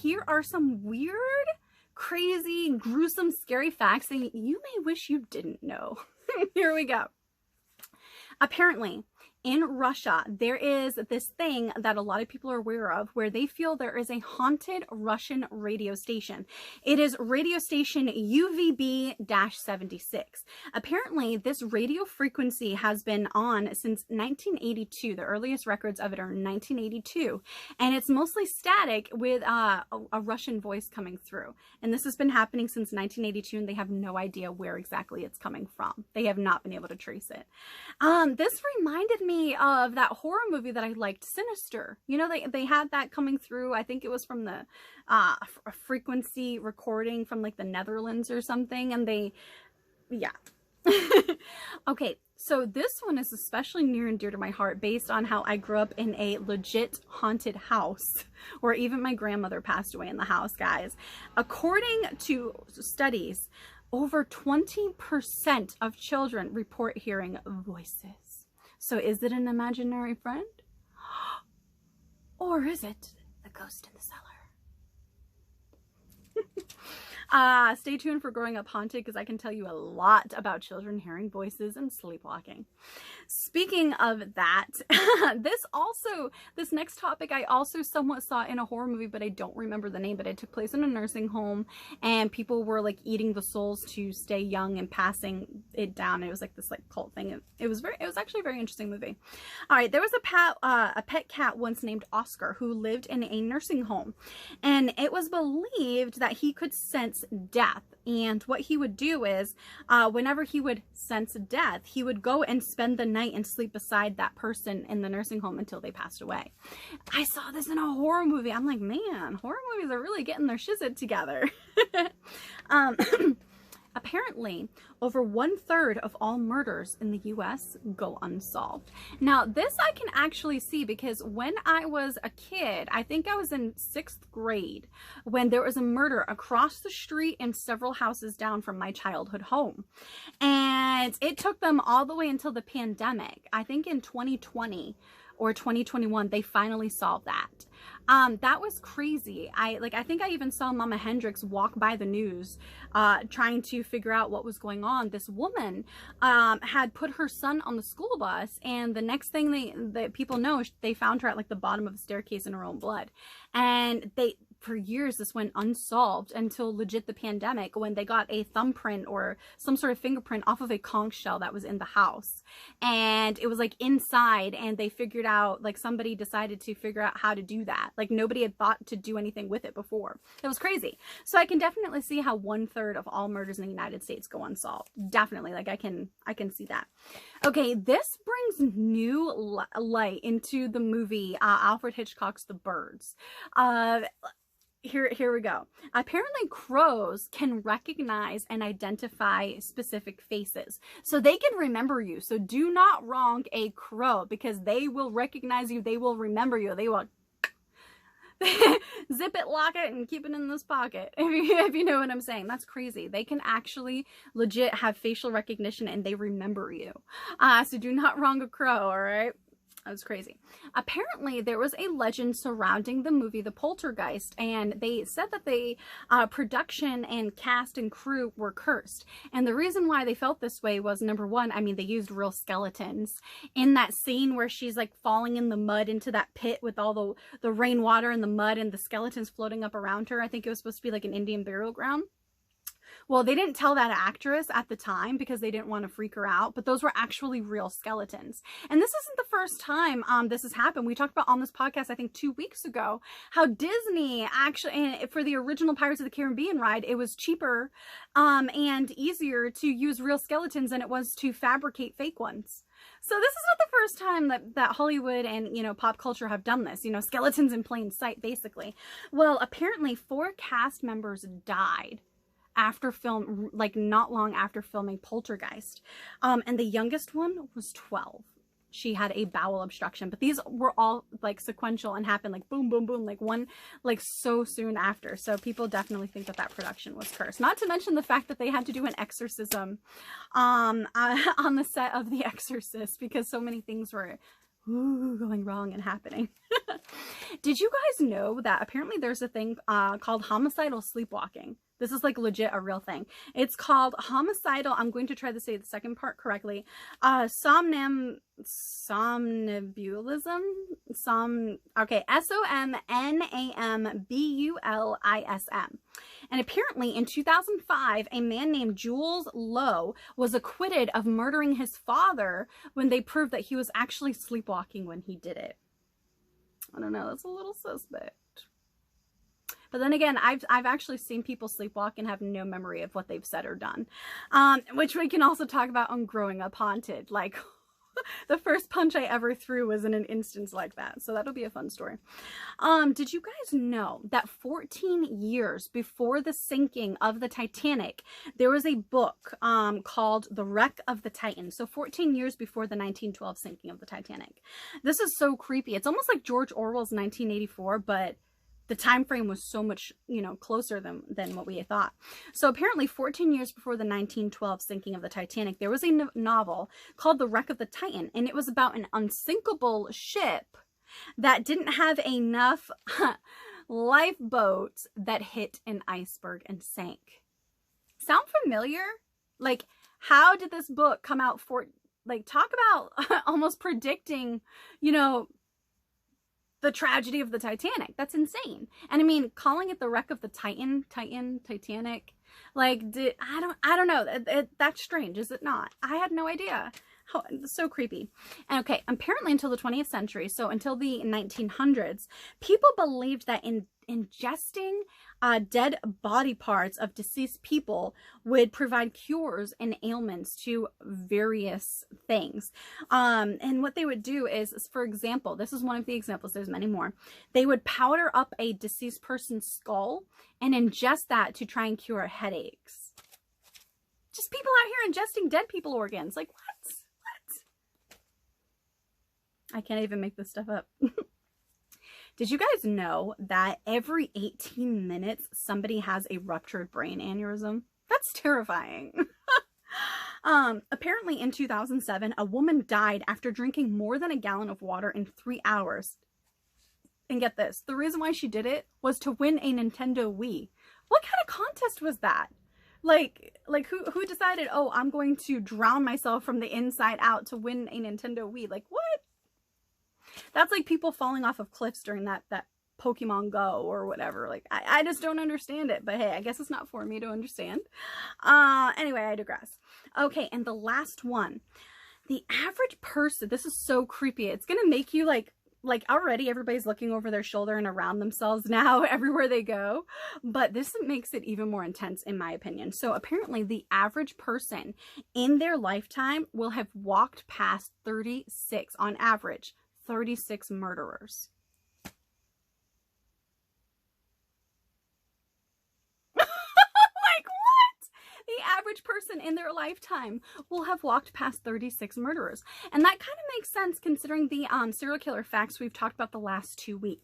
here are some weird, crazy, gruesome, scary facts that you may wish you didn't know. Here we go. Apparently, in Russia, there is this thing that a lot of people are aware of where they feel there is a haunted Russian radio station. It is radio station UVB-76. Apparently, this radio frequency has been on since 1982. The earliest records of it are in 1982. And it's mostly static with a Russian voice coming through. And this has been happening since 1982, and they have no idea where exactly it's coming from. They have not been able to trace it. This reminded me of that horror movie that I liked, Sinister. You know, they had that coming through. I think it was from the frequency recording from like the Netherlands or something. And yeah. Okay, so this one is especially near and dear to my heart based on how I grew up in a legit haunted house where even my grandmother passed away in the house, guys. According to studies, over 20% of children report hearing voices. So is it an imaginary friend? Or is it the ghost in the cellar? Stay tuned for Growing Up Haunted, because I can tell you a lot about children hearing voices and sleepwalking. Speaking of that, this next topic I also somewhat saw in a horror movie, but I don't remember the name, but it took place in a nursing home, and people were like eating the souls to stay young and passing it down. It was like this like cult thing. It was actually a very interesting movie. All right, there was a pet cat once named Oscar who lived in a nursing home, and it was believed that he could sense death. And what he would do is, whenever he would sense death, he would go and spend the night and sleep beside that person in the nursing home until they passed away. I saw this in a horror movie. I'm like, man, horror movies are really getting their shizzit together. Apparently, over 1/3 of all murders in the US go unsolved. Now, this I can actually see because when I was a kid, I think I was in 6th grade, when there was a murder across the street and several houses down from my childhood home. And it took them all the way until the pandemic. I think in 2020 or 2021, they finally solved that. That was crazy. I think I even saw Mama Hendrix walk by the news, trying to figure out what was going on. This woman, had put her son on the school bus, and the next thing that people know, they found her at like the bottom of the staircase in her own blood. And for years, this went unsolved until legit the pandemic, when they got a thumbprint or some sort of fingerprint off of a conch shell that was in the house. And it was like inside, and they figured out, like somebody decided to figure out how to do that. Like nobody had thought to do anything with it before. It was crazy. So I can definitely see how 1/3 of all murders in the United States go unsolved. Definitely. Like I can see that. Okay, this brings new light into the movie Alfred Hitchcock's The Birds. Here we go. Apparently crows can recognize and identify specific faces. So they can remember you. So do not wrong a crow, because they will recognize you. They will remember you. They will zip it, lock it, and keep it in this pocket. If you know what I'm saying. That's crazy. They can actually legit have facial recognition and they remember you. So do not wrong a crow, all right? That was crazy. Apparently, there was a legend surrounding the movie The Poltergeist, and they said that the production and cast and crew were cursed. And the reason why they felt this way was, number one, I mean, they used real skeletons. In that scene where she's like falling in the mud into that pit with all the rainwater and the mud and the skeletons floating up around her, I think it was supposed to be like an Indian burial ground. Well, they didn't tell that actress at the time because they didn't want to freak her out, but those were actually real skeletons. And this isn't the first time this has happened. We talked about on this podcast, I think 2 weeks ago, how Disney actually, for the original Pirates of the Caribbean ride, it was cheaper and easier to use real skeletons than it was to fabricate fake ones. So this is not the first time that Hollywood and, you know, pop culture have done this, you know, skeletons in plain sight, basically. Well, apparently 4 cast members died after like not long after filming Poltergeist. And the youngest one was 12. She had a bowel obstruction, but these were all like sequential and happened like boom, boom, boom, like one, like so soon after. So people definitely think that production was cursed. Not to mention the fact that they had to do an exorcism on the set of The Exorcist because so many things were going wrong and happening. Did you guys know that apparently there's a thing called homicidal sleepwalking? This is like legit a real thing. It's called homicidal, I'm going to try to say the second part correctly, somnambulism? Okay, SOMNAMBULISM. And apparently in 2005, a man named Jules Lowe was acquitted of murdering his father when they proved that he was actually sleepwalking when he did it. I don't know, that's a little suspect. But then again, I've actually seen people sleepwalk and have no memory of what they've said or done. Which we can also talk about on Growing Up Haunted. Like, the first punch I ever threw was in an instance like that. So that'll be a fun story. Did you guys know that 14 years before the sinking of the Titanic, there was a book called The Wreck of the Titan. So 14 years before the 1912 sinking of the Titanic. This is so creepy. It's almost like George Orwell's 1984, but the time frame was so much, you know, closer than what we thought. So apparently 14 years before the 1912 sinking of the Titanic, there was a novel called The Wreck of the Titan, and it was about an unsinkable ship that didn't have enough lifeboats that hit an iceberg and sank. Sound familiar? Like, how did this book come out for, like, talk about almost predicting, you know, the tragedy of the Titanic. That's insane. And I mean, calling it the wreck of the Titanic, like, I don't know. That's strange, is it not? I had no idea. How, so creepy. And okay, apparently until the 20th century, so until the 1900s, people believed that ingesting dead body parts of deceased people would provide cures and ailments to various things. And what they would do is, for example, this is one of the examples, there's many more. They would powder up a deceased person's skull and ingest that to try and cure headaches. Just people out here ingesting dead people organs. Like, what? I can't even make this stuff up. Did you guys know that every 18 minutes somebody has a ruptured brain aneurysm? That's terrifying. Apparently in 2007, a woman died after drinking more than a gallon of water in 3 hours. And get this, the reason why she did it was to win a Nintendo Wii. What kind of contest was that? Like who decided, oh, I'm going to drown myself from the inside out to win a Nintendo Wii? Like, what? That's like people falling off of cliffs during that Pokemon Go or whatever. Like, I just don't understand it. But hey, I guess it's not for me to understand. Anyway, I digress. Okay, and the last one. The average person, this is so creepy. It's going to make you like already everybody's looking over their shoulder and around themselves now everywhere they go. But this makes it even more intense in my opinion. So apparently the average person in their lifetime will have walked past 36, on average, 36 murderers. Like, what? The average person in their lifetime will have walked past 36 murderers. And that kind of makes sense considering the serial killer facts we've talked about the last 2 weeks.